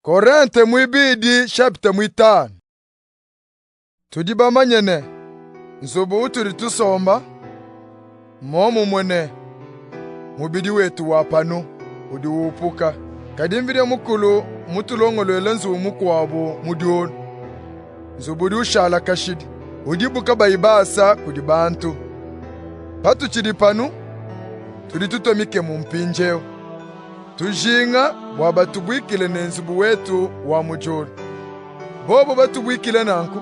Korente mwibidi chapter mwitano. Tudiba manyene nzobo uturi tusomba momu mwene mubidi wetu wapano udi upuka kadimvire mukulu mutulongolwele nzumu kwabo mudionu nzobudi ushala kashidi udibuka bayibasa kudi bantu patu chidi panu tudi tutomike mumpinjeo tujinga waba tubwikile nenzubu wetu wa mujolu bobo batubwikile nanku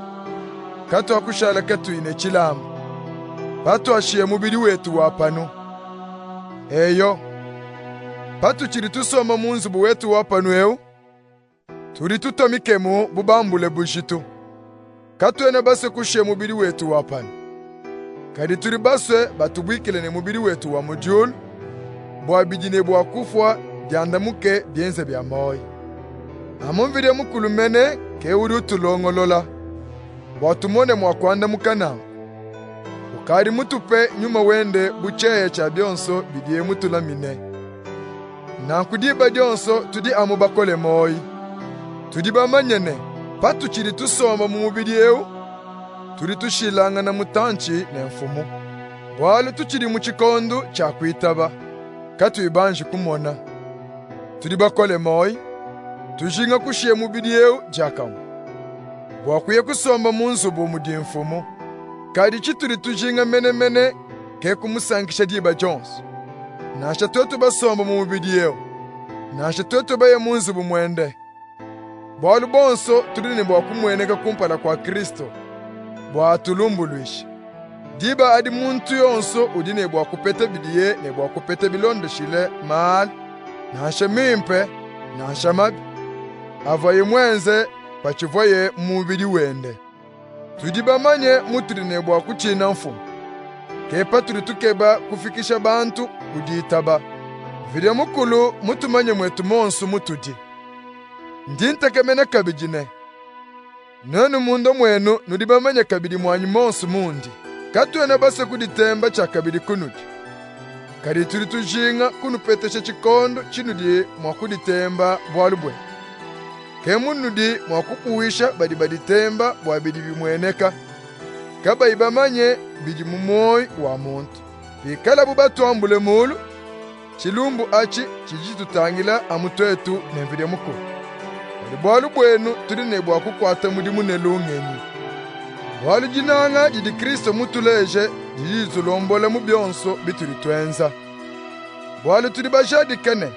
kato akushala katuine chilamu patu ashiye mubili wetu wapano eyo patu chiri tusoma munzubu wetu wapano eu turi tutomikemu bubambule bushitu katwene base kushiye mubili wetu wapano kadi turi baswe batubwikile ne mubili wetu wa mujolu bwabijine bwakufwa byandamuke byenze bya moyo amumvire mukulu mene ke uri utulongolola bwatumone mwakwanda mukana ukari mutupe nyuma wende bucheye cha byonso bidiye mutulamine nankudiba byonso tudi amubakole moyo tudiba manyene patu chiri tusoma mu mubiri eu turi tushilanga na mutanchi ne mfumu bwalo tuchiri mu chikondo cha kwitaba katuyibanje kumona turi bakole moyi tujinga kushiye mubiri eu jakamu bwakwiye kusomba munzubu mudimfumu kadi chituri tujinga mene ke kumusankisha diba Jones nasha toto basomba mu mubiri eu nasha toto baye munzubu mwende bwalu bonso turi ni bwakumweneka kumpala kwa Kristo bwatulumbuluisha diba adi muntu yonso udine bwakupete bidiye ne bwakupete bilondo shile mal nasha mimpe nasha mabi avaye mwenze pachivoye mubili wende tudiba manye muturi ne bwakuchina mfumu kepa turi tukeba kufikisha bantu kuditaba vile mukulu mutumanye mwetu monsu mutudi ndintekemene kabijine nonu mundo mwenu nudiba manye kabidi mwanyi monsu mundi katwene base kuditemba cha kabidi kunudi kadi turi tujinga kunupetesha chikondo chinudi mwakuditemba bwalubwe kemunudi mwakupuwisha badi temba bwabidi bimweneka kaba ibamanye bidi mumoyi wa muntu bikala bubatwambule mulu chilumbu achi chijitutangila amutwetu nemvide mukulu kadi bwalubwenu turi ne bwakukwata mudi munelungeni bwalu jinanga jidi Kristo mutuleje jijitulombola mu byonso bituri twenza bwalu turi bajadi kene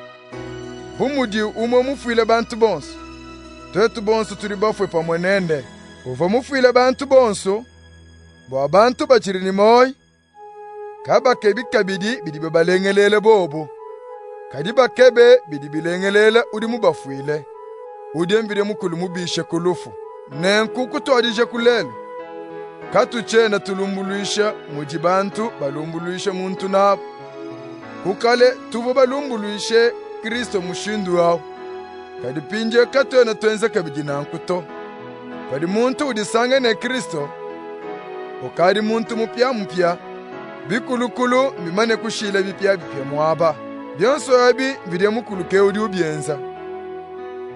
bumudi umwe mufile bantu bonso twetu bonso turi bafwe pamwenende uva mufile bantu bonso bwa bantu bachiri ni moyi kaba kebi kabidi bidi balengelele bobo kadi bakebe bidi bilengelele udi mubafwile udi mbire mukulu mubishe kulufu nenkuku twadije kulelo katuchena tulumbuluisha mujibantu balumbuluisha muntu nabo kukale tuvo balumbuluishe Kristo mushindu wao kadi pinje katwena twenze kabidi nankuto kadi muntu udisange ne Kristo ukadi muntu mupya bikulukulu bimane kushila bipya mwaba byonso abi bide mukulu ke udi ubyenza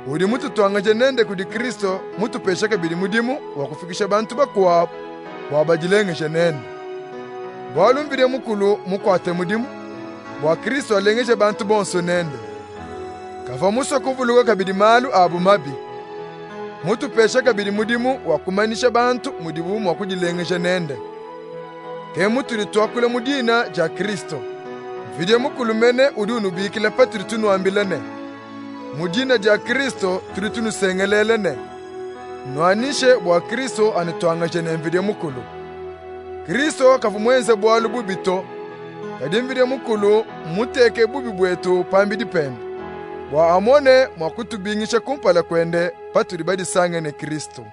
udi mutu twangaje nende kudi Kristo mutu pesha kabidi mudimu wakufikisha bantu bakwabo wabajilengeshe nende bwalumbire mukulu mukwate mudimu bwa Kristo alengeshe bantu bonso nende kava muso kuvuluka kabidi malu abu mabi mutu pesha kabidi mudimu wakumanisha bantu mudibu mwakujilengeshe nende ke mutu litwakule mudina ja Kristo vide mukulu mene udunu bikile patri tunu ambilene mudina ja Kristo turi tunu sengelelene nwanishe bwa Kristo anitwangaje nemvide mukulu Kristo kavumwenze bwalu bubito kadimvide mukulu muteke bubi bwetu pambidi pembe bwa amone mwakutubingisha kumpala kwende paturi badi sange ne Kristo.